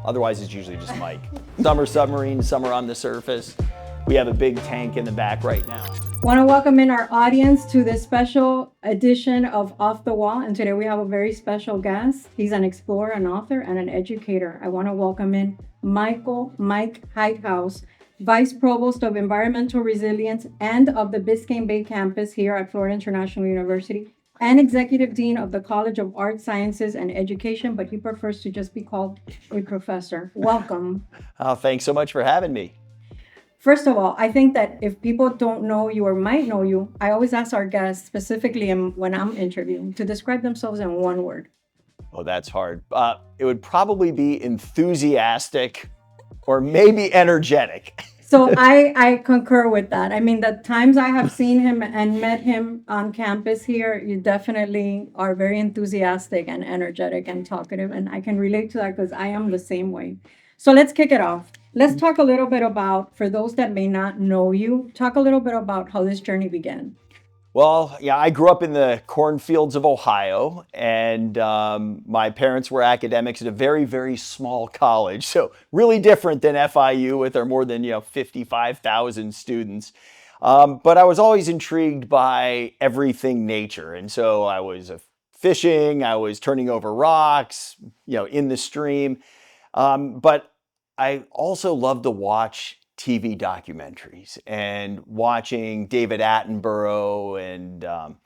Otherwise, it's usually just Mike. Some are submarines, some are on the surface. We have a big tank in the back right now. Want to welcome in our audience to this special edition of Off the Wall. And today we have a very special guest. He's an explorer, an author, and an educator. I want to welcome in Mike Heithaus, Vice Provost of Environmental Resilience and of the Biscayne Bay campus here at Florida International University, and Executive Dean of the College of Art, Sciences, and Education, but he prefers to just be called a professor. Welcome. Thanks so much for having me. First of all, I think that if people don't know you or might know you, I always ask our guests, specifically when I'm interviewing, to describe themselves in one word. Oh, that's hard. It would probably be enthusiastic or maybe energetic. So I concur with that. I mean, the times I have seen him and met him on campus here, you definitely are very enthusiastic and energetic and talkative. And I can relate to that because I am the same way. So let's kick it off. Let's talk a little bit about, for those that may not know you, talk a little bit about how this journey began. Well, yeah, I grew up in the cornfields of Ohio, and my parents were academics at a very, very small college. So really different than FIU with our more than 55,000 students. But I was always intrigued by everything nature. And so I was fishing, I was turning over rocks, in the stream. But I also love to watch TV documentaries, and watching David Attenborough and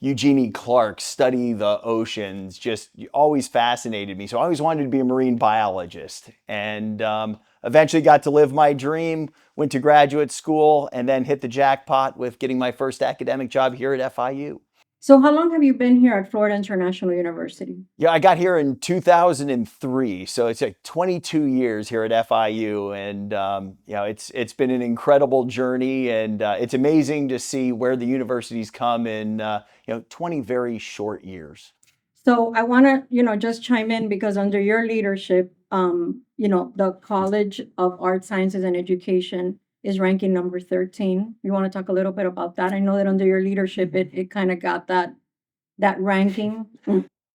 Eugenie Clark study the oceans just always fascinated me. So I always wanted to be a marine biologist, and eventually got to live my dream, went to graduate school, and then hit the jackpot with getting my first academic job here at FIU. So how long have you been here at Florida International University? Yeah, I got here in 2003, so it's like 22 years here at FIU, and it's been an incredible journey, and it's amazing to see where the university's come in 20 very short years. So I want to, just chime in because under your leadership, the College of Art, Sciences, and Education is ranking number 13. You want to talk a little bit about that? I know that under your leadership, it kind of got that ranking.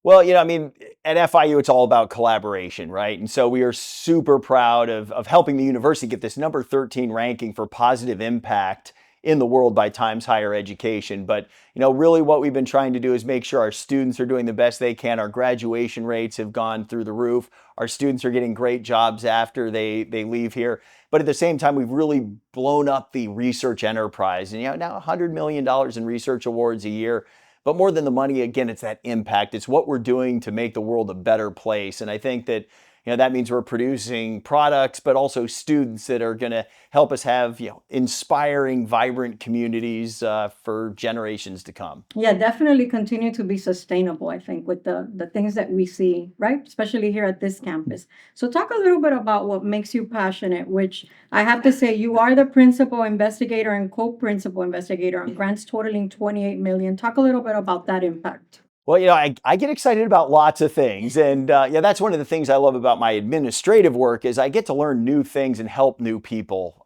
Well, at FIU, it's all about collaboration, right? And so we are super proud of helping the university get this number 13 ranking for positive impact in the world by Times Higher Education. But, really what we've been trying to do is make sure our students are doing the best they can. Our graduation rates have gone through the roof. Our students are getting great jobs after they leave here. But at the same time, we've really blown up the research enterprise. And now $100 million in research awards a year. But more than the money, again, it's that impact. It's what we're doing to make the world a better place. And I think that that means we're producing products, but also students that are going to help us have inspiring, vibrant communities for generations to come. Yeah, definitely continue to be sustainable, I think, with the things that we see, right? Especially here at this campus. So talk a little bit about what makes you passionate, which I have to say you are the principal investigator and co-principal investigator on grants totaling $28 million. Talk a little bit about that impact. Well, I get excited about lots of things. And that's one of the things I love about my administrative work is I get to learn new things and help new people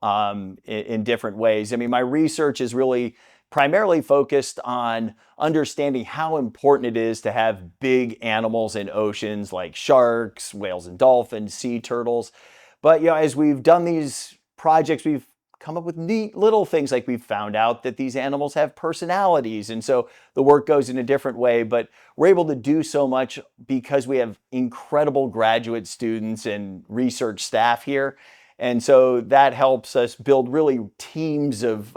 in different ways. I mean, my research is really primarily focused on understanding how important it is to have big animals in oceans like sharks, whales and dolphins, sea turtles. But, as we've done these projects, we've come up with neat little things, like we've found out that these animals have personalities. And so the work goes in a different way, but we're able to do so much because we have incredible graduate students and research staff here. And so that helps us build really teams of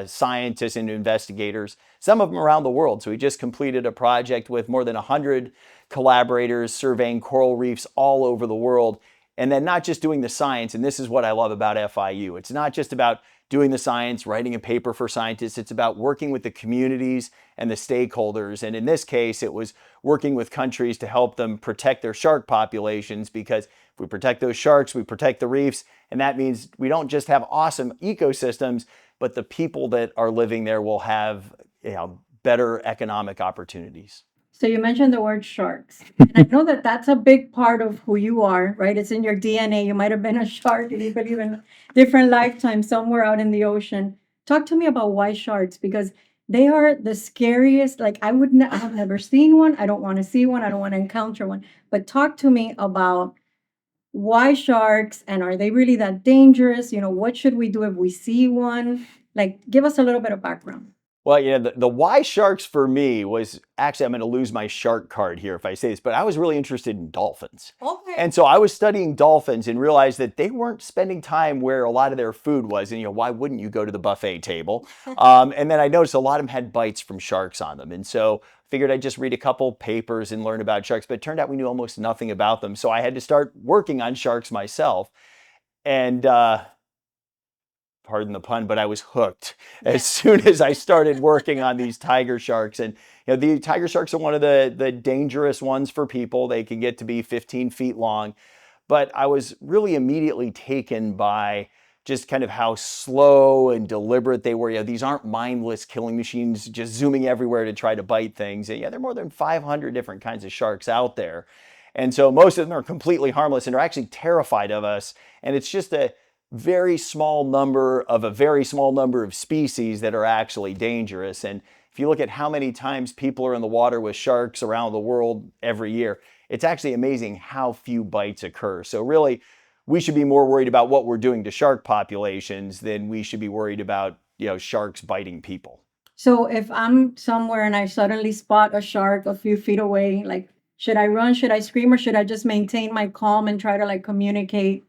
scientists and investigators, some of them around the world. So we just completed a project with more than 100 collaborators surveying coral reefs all over the world. And then not just doing the science, and this is what I love about FIU. It's not just about doing the science, writing a paper for scientists. It's about working with the communities and the stakeholders. And in this case, it was working with countries to help them protect their shark populations, because if we protect those sharks, we protect the reefs. And that means we don't just have awesome ecosystems, but the people that are living there will have better economic opportunities. So you mentioned the word sharks. And I know that that's a big part of who you are, right? It's in your DNA. You might have been a shark and you believe in different lifetimes somewhere out in the ocean. Talk to me about why sharks, because they are the scariest. Like I have never seen one. I don't want to see one. I don't want to encounter one. But talk to me about why sharks, and are they really that dangerous? What should we do if we see one? Like, give us a little bit of background. Well, the why sharks for me was actually, I'm going to lose my shark card here if I say this, but I was really interested in dolphins. Okay. And so I was studying dolphins and realized that they weren't spending time where a lot of their food was. And, why wouldn't you go to the buffet table? And then I noticed a lot of them had bites from sharks on them. And so I figured I'd just read a couple papers and learn about sharks, but it turned out we knew almost nothing about them. So I had to start working on sharks myself. And, pardon the pun, but I was hooked as soon as I started working on these tiger sharks. And the tiger sharks are one of the dangerous ones for people. They can get to be 15 feet long. But I was really immediately taken by just kind of how slow and deliberate they were. These aren't mindless killing machines just zooming everywhere to try to bite things. And there are more than 500 different kinds of sharks out there. And so most of them are completely harmless and are actually terrified of us. And it's just a very small number of a very small number of species that are actually dangerous. And if you look at how many times people are in the water with sharks around the world every year, it's actually amazing how few bites occur. So really, we should be more worried about what we're doing to shark populations than we should be worried about, sharks biting people. So if I'm somewhere and I suddenly spot a shark a few feet away, like, should I run? Should I scream? Or should I just maintain my calm and try to like communicate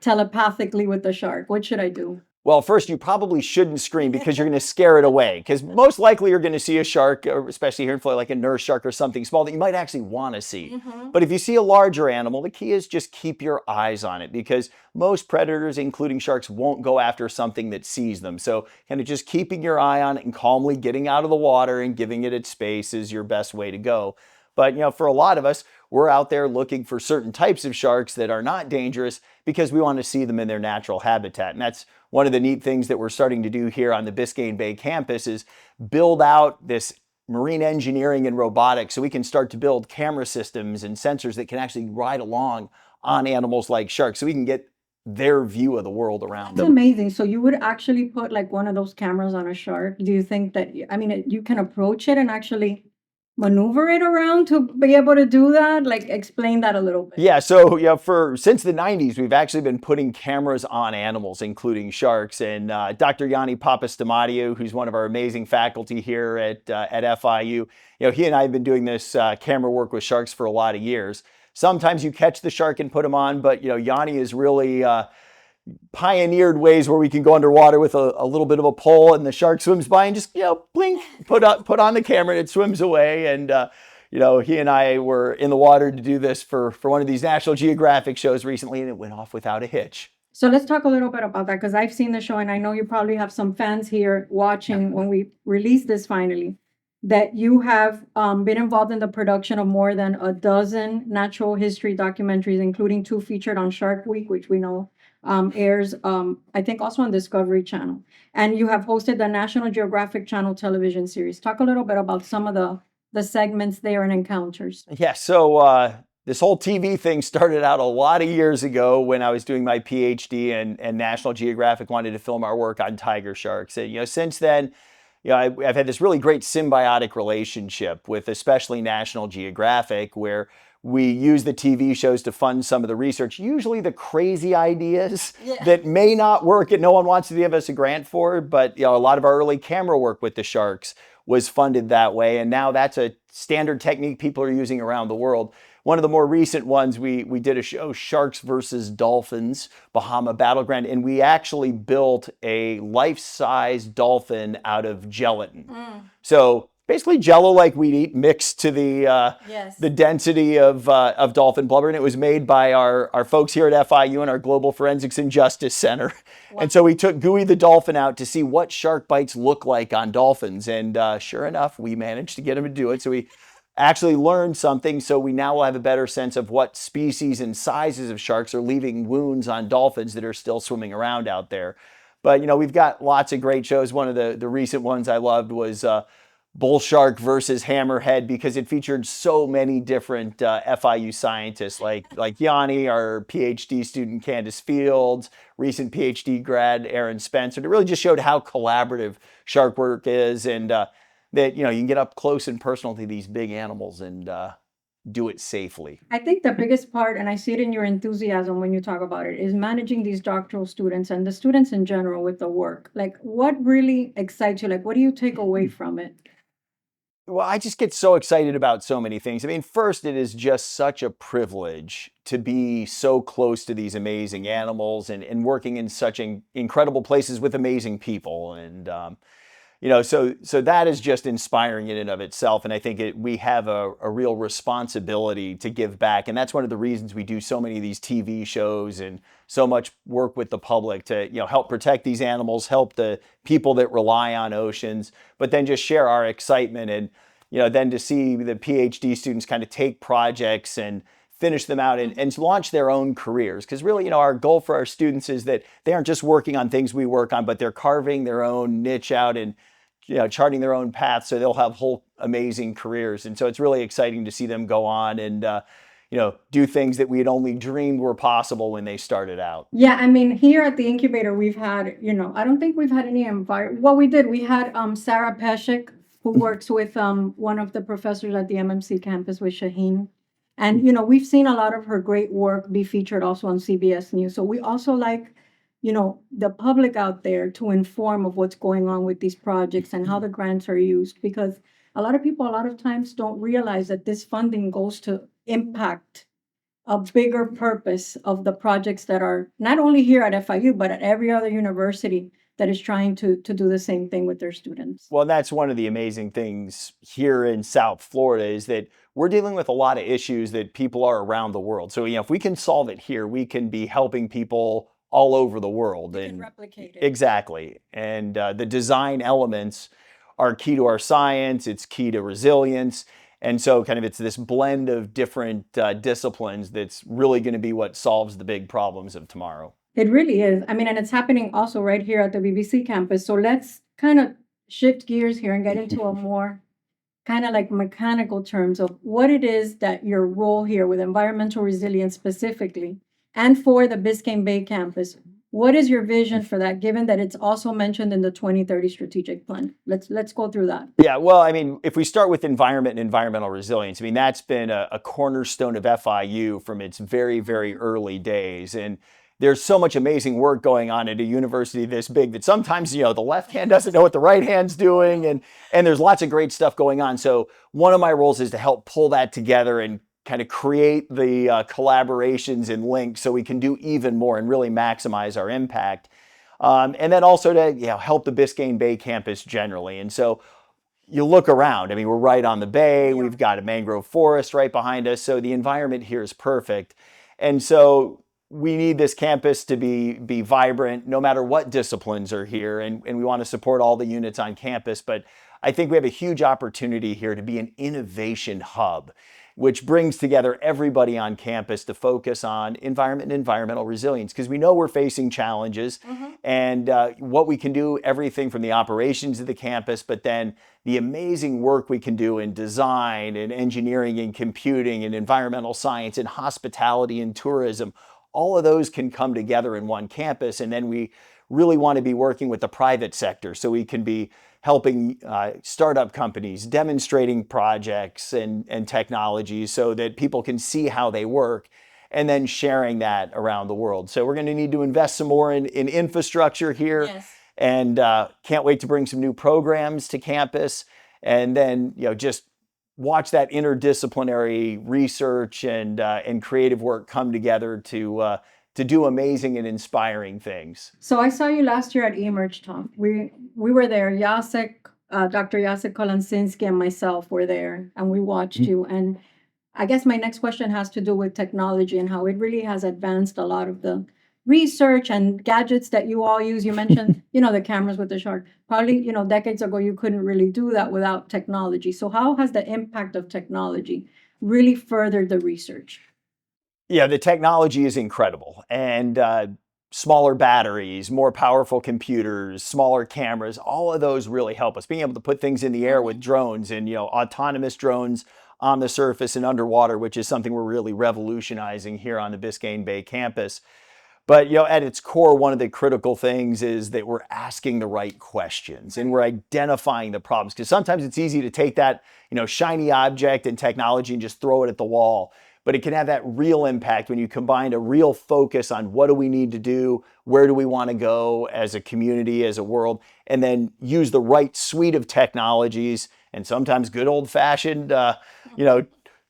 telepathically with the shark? What should I do? Well, first, you probably shouldn't scream because you're going to scare it away. Because most likely you're going to see a shark, especially here in Florida, like a nurse shark or something small that you might actually want to see. But if you see a larger animal, the key is just keep your eyes on it, because most predators, including sharks, won't go after something that sees them. So kind of just keeping your eye on it and calmly getting out of the water and giving it its space is your best way to go. But for a lot of us, we're out there looking for certain types of sharks that are not dangerous because we want to see them in their natural habitat. And that's one of the neat things that we're starting to do here on the Biscayne Bay campus is build out this marine engineering and robotics so we can start to build camera systems and sensors that can actually ride along on animals like sharks so we can get their view of the world around That's them. amazing. So you would actually put like one of those cameras on a shark. Do you think that, I mean, you can approach it and actually maneuver it around to be able to do that? Like, explain that a little bit. Yeah, so since the 90s, we've actually been putting cameras on animals, including sharks. And Dr. Yanni Papastamadiou, who's one of our amazing faculty here at FIU, he and I have been doing this camera work with sharks for a lot of years. Sometimes you catch the shark and put them on, but Yanni is really pioneered ways where we can go underwater with a little bit of a pole and the shark swims by and just blink, put on the camera and it swims away. And he and I were in the water to do this for one of these National Geographic shows recently, and it went off without a hitch. So let's talk a little bit about that, because I've seen the show and I know you probably have some fans here watching when we release this finally, that you have been involved in the production of more than a dozen natural history documentaries, including 2 featured on Shark Week, which we know airs, I think, also on Discovery Channel. And you have hosted the National Geographic Channel television series. Talk a little bit about some of the segments there and encounters. Yeah, so this whole TV thing started out a lot of years ago when I was doing my PhD, and National Geographic wanted to film our work on tiger sharks. And since then, I've had this really great symbiotic relationship with especially National Geographic, where we use the TV shows to fund some of the research, usually the crazy ideas that may not work and no one wants to give us a grant for. But a lot of our early camera work with the sharks was funded that way. And now that's a standard technique people are using around the world. One of the more recent ones, we did a show, Sharks versus Dolphins, Bahama Battleground, and we actually built a life-size dolphin out of gelatin. So basically Jello like we'd eat mixed to the density of dolphin blubber, and it was made by our folks here at FIU and our Global Forensics and Justice Center. Wow. And so we took Gooey the dolphin out to see what shark bites look like on dolphins, and sure enough, we managed to get him to do it. So we actually learned something, so we now will have a better sense of what species and sizes of sharks are leaving wounds on dolphins that are still swimming around out there. But we've got lots of great shows. One of the recent ones I loved was Bull Shark versus Hammerhead, because it featured so many different FIU scientists like Yanni, our PhD student Candace Fields, recent PhD grad Aaron Spencer. It really just showed how collaborative shark work is, and that you can get up close and personal to these big animals, and do it safely. I think the biggest part, and I see it in your enthusiasm when you talk about it, is managing these doctoral students and the students in general with the work. Like, what really excites you? Like, what do you take away from it? Well, I just get so excited about so many things. I mean, first, it is just such a privilege to be so close to these amazing animals and working in such incredible places with amazing people. And so that is just inspiring in and of itself. And I think we have a real responsibility to give back. And that's one of the reasons we do so many of these TV shows and so much work with the public to, help protect these animals, help the people that rely on oceans, but then just share our excitement. And, then to see the PhD students kind of take projects and finish them out and launch their own careers. Because really, our goal for our students is that they aren't just working on things we work on, but they're carving their own niche out and charting their own path, so they'll have whole amazing careers. And so it's really exciting to see them go on and do things that we had only dreamed were possible when they started out. Yeah, I mean, here at the incubator, we've had, I don't think we've had any well, we did. We had Sarah Peshik, who works with one of the professors at the MMC campus with Shaheen. And, we've seen a lot of her great work be featured also on CBS News. So we also like, the public out there to inform of what's going on with these projects and how the grants are used, because a lot of people, a lot of times don't realize that this funding goes to impact a bigger purpose of the projects that are not only here at FIU, but at every other university that is trying to do the same thing with their students. Well, that's one of the amazing things here in South Florida is that we're dealing with a lot of issues that people are around the world. So, if we can solve it here, we can be helping people all over the world. And replicate it. Exactly. And the design elements are key to our science. It's key to resilience. And so kind of it's this blend of different disciplines that's really going to be what solves the big problems of tomorrow. It really is. I mean, and it's happening also right here at the BBC campus. So let's kind of shift gears here and get into a more kind of like mechanical terms of what it is that your role here with environmental resilience specifically and for the Biscayne Bay campus. What is your vision for that, given that it's also mentioned in the 2030 strategic plan? Let's go through that. Yeah, well, I mean, if we start with environment and environmental resilience, I mean, that's been a cornerstone of FIU from its very, very early days. And there's so much amazing work going on at a university this big that sometimes, the left hand doesn't know what the right hand's doing. And there's lots of great stuff going on. So one of my roles is to help pull that together and kind of create the collaborations and links so we can do even more and really maximize our impact. And then also to help the Biscayne Bay campus generally. And so you look around, I mean, we're right on the bay. We've got a mangrove forest right behind us. So the environment here is perfect. And so we need this campus to be vibrant no matter what disciplines are here. And we want to support all the units on campus. But I think we have a huge opportunity here to be an innovation hub, which brings together everybody on campus to focus on environment and environmental resilience, because we know we're facing challenges and what we can do, everything from the operations of the campus, but then the amazing work we can do in design and engineering and computing and environmental science and hospitality and tourism. All of those can come together in one campus. And then we really want to be working with the private sector so we can be helping startup companies, demonstrating projects and technologies so that people can see how they work, and then sharing that around the world. So we're going to need to invest some more in infrastructure here. Yes. And can't wait to bring some new programs to campus. And then, just watch that interdisciplinary research and creative work come together to do amazing and inspiring things. So I saw you last year at Emerge, Tom. We were there. Jacek, Dr. Jacek Kolansinski and myself were there, and we watched you. And I guess my next question has to do with technology and how it really has advanced a lot of the research and gadgets that you all use. You mentioned, the cameras with the shark. Probably, decades ago, you couldn't really do that without technology. So how has the impact of technology really furthered the research? Yeah, the technology is incredible. And smaller batteries, more powerful computers, smaller cameras, all of those really help us. Being able to put things in the air with drones and, autonomous drones on the surface and underwater, which is something we're really revolutionizing here on the Biscayne Bay campus. But at its core, one of the critical things is that we're asking the right questions and we're identifying the problems. Because sometimes it's easy to take that shiny object in technology and just throw it at the wall. But it can have that real impact when you combine a real focus on what do we need to do, where do we want to go as a community, as a world, and then use the right suite of technologies and sometimes good old-fashioned,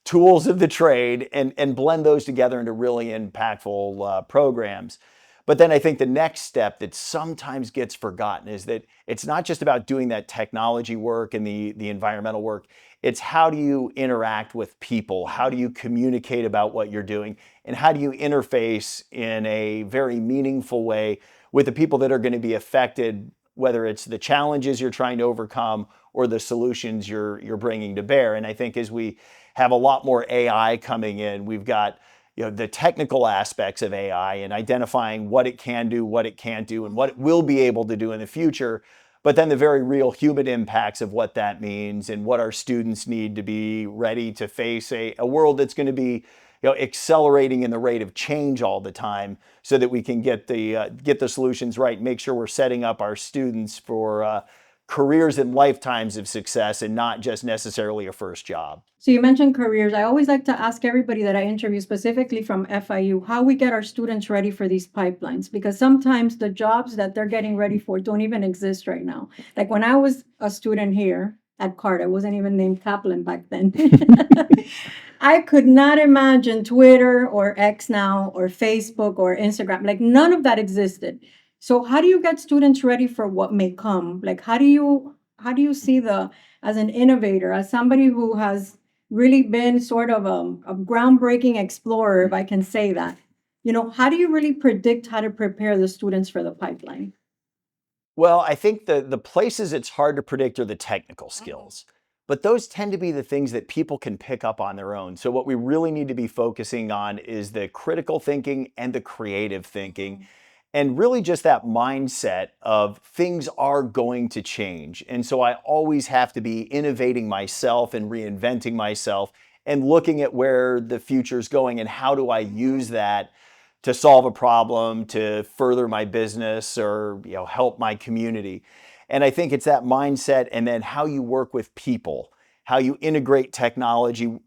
tools of the trade and blend those together into really impactful programs. But then I think the next step that sometimes gets forgotten is that it's not just about doing that technology work and the environmental work. It's how do you interact with people? How do you communicate about what you're doing? And how do you interface in a very meaningful way with the people that are going to be affected, whether it's the challenges you're trying to overcome or the solutions you're bringing to bear. And I think as we have a lot more AI coming in, we've got the technical aspects of AI and identifying what it can do, what it can't do, and what it will be able to do in the future. But then the very real human impacts of what that means and what our students need to be ready to face a world that's going to be accelerating in the rate of change all the time, so that we can get the solutions right, make sure we're setting up our students for careers and lifetimes of success and not just necessarily a first job. So you mentioned careers. I always like to ask everybody that I interview, specifically from FIU, how we get our students ready for these pipelines, because sometimes the jobs that they're getting ready for don't even exist right now. Like when I was a student here at Carter, I wasn't even named Kaplan back then. I could not imagine Twitter or X now or Facebook or Instagram. Like none of that existed. So how do you get students ready for what may come? Like how do you see as an innovator, as somebody who has really been sort of a groundbreaking explorer, if I can say that, how do you really predict how to prepare the students for the pipeline? Well, I think the places it's hard to predict are the technical skills. But those tend to be the things that people can pick up on their own. So what we really need to be focusing on is the critical thinking and the creative thinking. And really just that mindset of things are going to change. And so I always have to be innovating myself and reinventing myself and looking at where the future is going and how do I use that to solve a problem, to further my business or help my community. And I think it's that mindset and then how you work with people, how you integrate technology,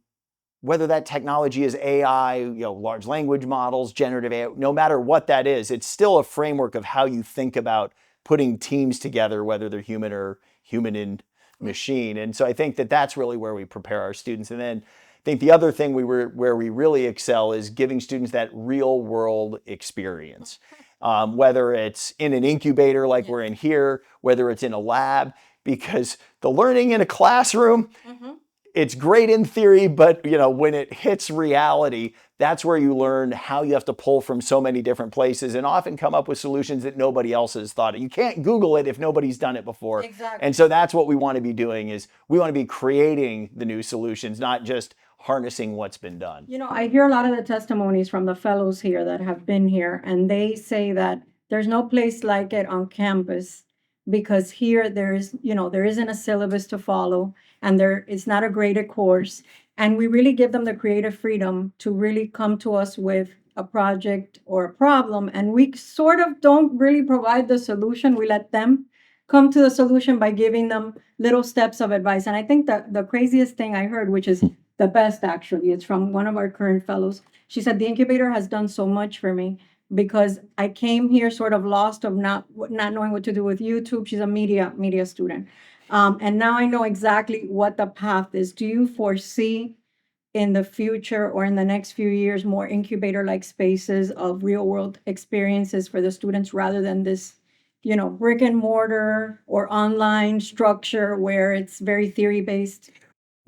whether that technology is AI, large language models, generative AI, no matter what that is, it's still a framework of how you think about putting teams together, whether they're human or human in machine. And so I think that that's really where we prepare our students. And then I think the other thing where we really excel is giving students that real world experience. Whether it's in an incubator like we're in here, whether it's in a lab, because the learning in a classroom, it's great in theory, but when it hits reality, that's where you learn how you have to pull from so many different places and often come up with solutions that nobody else has thought of. You can't Google it if nobody's done it before. Exactly. And so that's what we want to be doing is we want to be creating the new solutions, not just harnessing what's been done. I hear a lot of the testimonies from the fellows here that have been here, and they say that there's no place like it on campus because here there isn't a syllabus to follow and it's not a graded course. And we really give them the creative freedom to really come to us with a project or a problem. And we sort of don't really provide the solution. We let them come to the solution by giving them little steps of advice. And I think that the craziest thing I heard, which is the best actually, it's from one of our current fellows. She said, the incubator has done so much for me because I came here sort of lost of not knowing what to do with YouTube. She's a media student. And now I know exactly what the path is. Do you foresee in the future or in the next few years more incubator-like spaces of real-world experiences for the students rather than this, brick and mortar or online structure where it's very theory-based?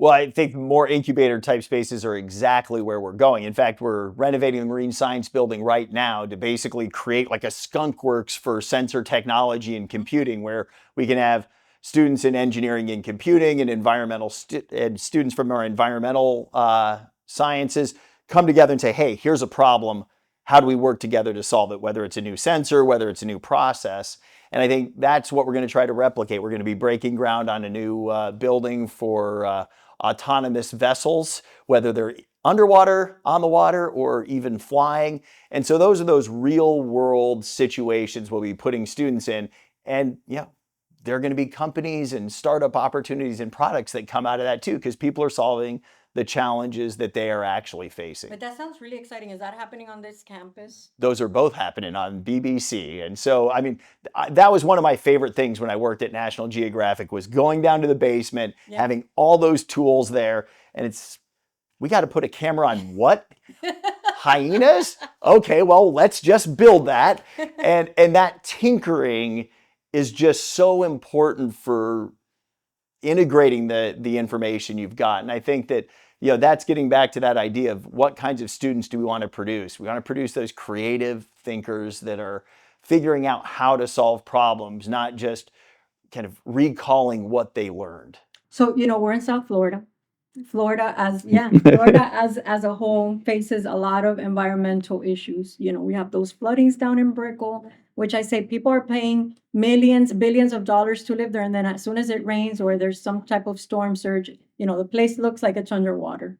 Well, I think more incubator type spaces are exactly where we're going. In fact, we're renovating the Marine Science Building right now to basically create like a skunk works for sensor technology and computing, where we can have students in engineering and computing and environmental and students from our environmental sciences come together and say, hey, here's a problem. How do we work together to solve it? Whether it's a new sensor, whether it's a new process. And I think that's what we're going to try to replicate. We're going to be breaking ground on a new building for autonomous vessels, whether they're underwater, on the water, or even flying. And so those are those real world situations we'll be putting students in. And yeah, there are going to be companies and startup opportunities and products that come out of that too, because people are solving the challenges that they are actually facing. But that sounds really exciting. Is that happening on this campus? Those are both happening on BBC. And so, I mean, that was one of my favorite things when I worked at National Geographic, was going down to the basement, having all those tools there. And we got to put a camera on what? Hyenas? Okay, well, let's just build that. And that tinkering is just so important for integrating the information you've got. And I think that, that's getting back to that idea of what kinds of students do we want to produce. We want to produce those creative thinkers that are figuring out how to solve problems, not just kind of recalling what they learned. So, we're in South Florida. Florida as a whole faces a lot of environmental issues. We have those floodings down in Brickell, which I say people are paying millions, billions of dollars to live there. And then as soon as it rains or there's some type of storm surge, the place looks like it's underwater.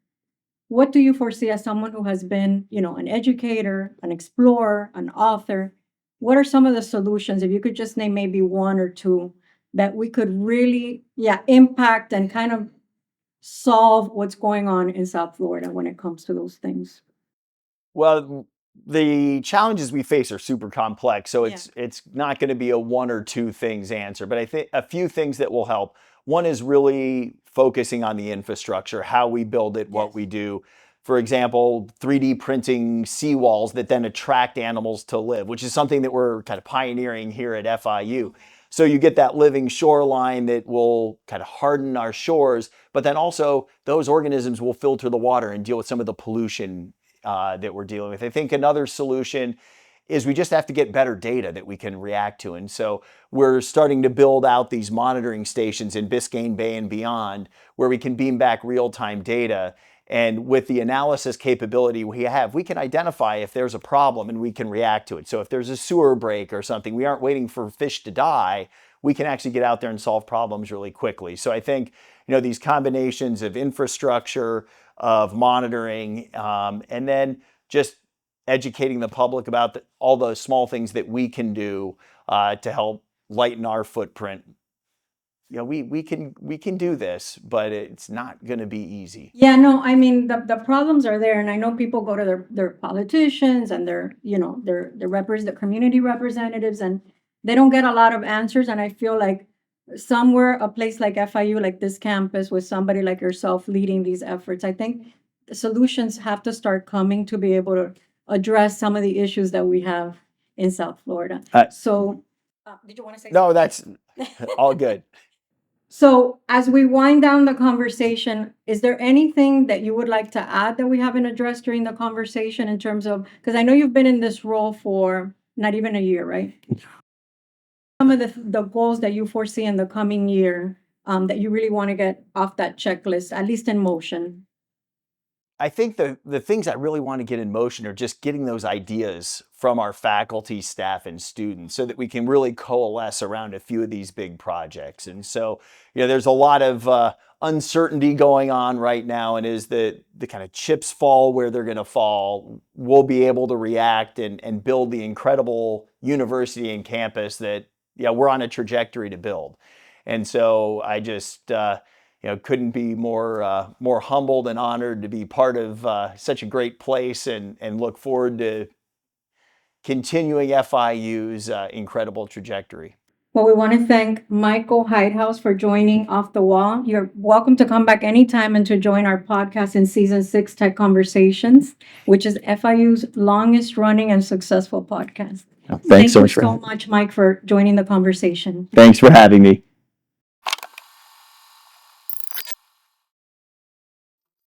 What do you foresee as someone who has been, an educator, an explorer, an author? What are some of the solutions, if you could just name maybe one or two, that we could really, impact and kind of solve what's going on in South Florida when it comes to those things? Well, the challenges we face are super complex, so it's not going to be a one or two things answer, but I think a few things that will help. One is really focusing on the infrastructure, how we build it, what we do. For example, 3D printing seawalls that then attract animals to live, which is something that we're kind of pioneering here at FIU. So you get that living shoreline that will kind of harden our shores, but then also those organisms will filter the water and deal with some of the pollution that we're dealing with. I think another solution is we just have to get better data that we can react to. And so we're starting to build out these monitoring stations in Biscayne Bay and beyond, where we can beam back real-time data. And with the analysis capability we have, we can identify if there's a problem and we can react to it. So if there's a sewer break or something, we aren't waiting for fish to die. We can actually get out there and solve problems really quickly. So I think, these combinations of infrastructure, of monitoring, and then just educating the public about all the small things that we can do to help lighten our footprint. We can do this, but it's not going to be easy. Yeah, no, I mean the problems are there, and I know people go to their politicians and their the community representatives, and they don't get a lot of answers. And I feel like somewhere, a place like FIU, like this campus, with somebody like yourself leading these efforts, I think the solutions have to start coming to be able to address some of the issues that we have in South Florida. Did you want to say something? No, that's all good. So as we wind down the conversation, is there anything that you would like to add that we haven't addressed during the conversation in terms of, because I know you've been in this role for not even a year, right? Some of the goals that you foresee in the coming year that you really want to get off that checklist, at least in motion? I think the things I really want to get in motion are just getting those ideas from our faculty, staff, and students so that we can really coalesce around a few of these big projects. And so, there's a lot of uncertainty going on right now, and as the kind of chips fall where they're going to fall, we'll be able to react and build the incredible university and campus that we're on a trajectory to build. And so I just couldn't be more humbled and honored to be part of such a great place, and look forward to continuing FIU's incredible trajectory. Well, we want to thank Michael Heithaus for joining Off the Wall. You're welcome to come back anytime and to join our podcast in season 6, Tech Conversations, which is FIU's longest running and successful podcast. Thanks so much, Mike, for joining the conversation. Thanks for having me.